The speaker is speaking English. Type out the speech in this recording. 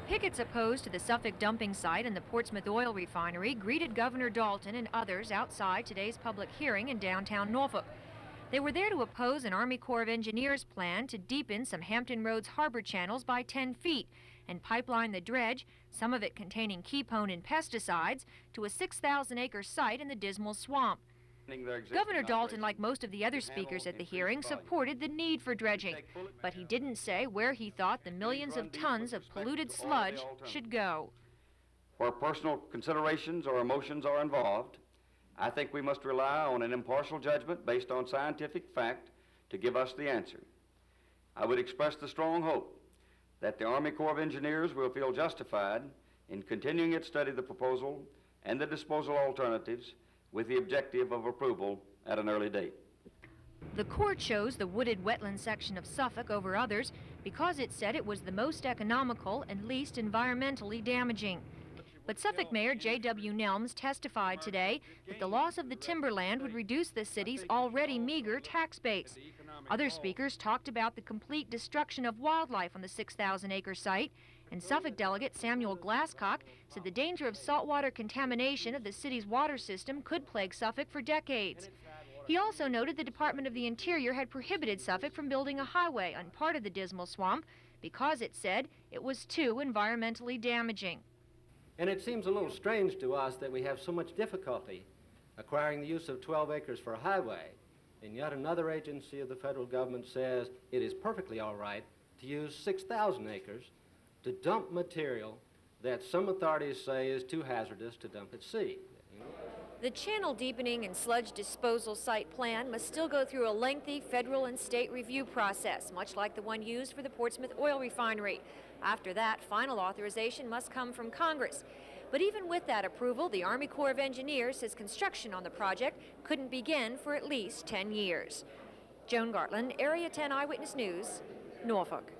Pickets opposed to the Suffolk dumping site and the Portsmouth oil refinery greeted Governor Dalton and others outside today's public hearing in downtown Norfolk. They were there to oppose an Army Corps of Engineers plan to deepen some Hampton Road's harbor channels by 10 feet and pipeline the dredge, some of it containing keepone and pesticides, to a 6,000-acre site in the Dismal Swamp. Governor Dalton, like most of the other speakers at the hearing, supported the need for dredging, but he didn't say where he thought the millions of tons of polluted sludge should go. Where personal considerations or emotions are involved, I think we must rely on an impartial judgment based on scientific fact to give us the answer. I would express the strong hope that the Army Corps of Engineers will feel justified in continuing its study of the proposal and the disposal alternatives with the objective of approval at an early date. The Corps chose the wooded wetland section of Suffolk over others because it said it was the most economical and least environmentally damaging. But Suffolk Mayor J.W. Nelms testified today that the loss of the timberland would reduce the city's already meager tax base. Other speakers talked about the complete destruction of wildlife on the 6,000-acre site, and Suffolk delegate Samuel Glasscock said the danger of saltwater contamination of the city's water system could plague Suffolk for decades. He also noted the Department of the Interior had prohibited Suffolk from building a highway on part of the Dismal Swamp because it said it was too environmentally damaging. And it seems a little strange to us that we have so much difficulty acquiring the use of 12 acres for a highway, and yet another agency of the federal government says it is perfectly all right to use 6,000 acres to dump material that some authorities say is too hazardous to dump at sea. The channel deepening and sludge disposal site plan must still go through a lengthy federal and state review process, much like the one used for the Portsmouth oil refinery. After that, final authorization must come from Congress. But even with that approval, the Army Corps of Engineers says construction on the project couldn't begin for at least 10 years. Joan Gartland, Area 10 Eyewitness News, Norfolk.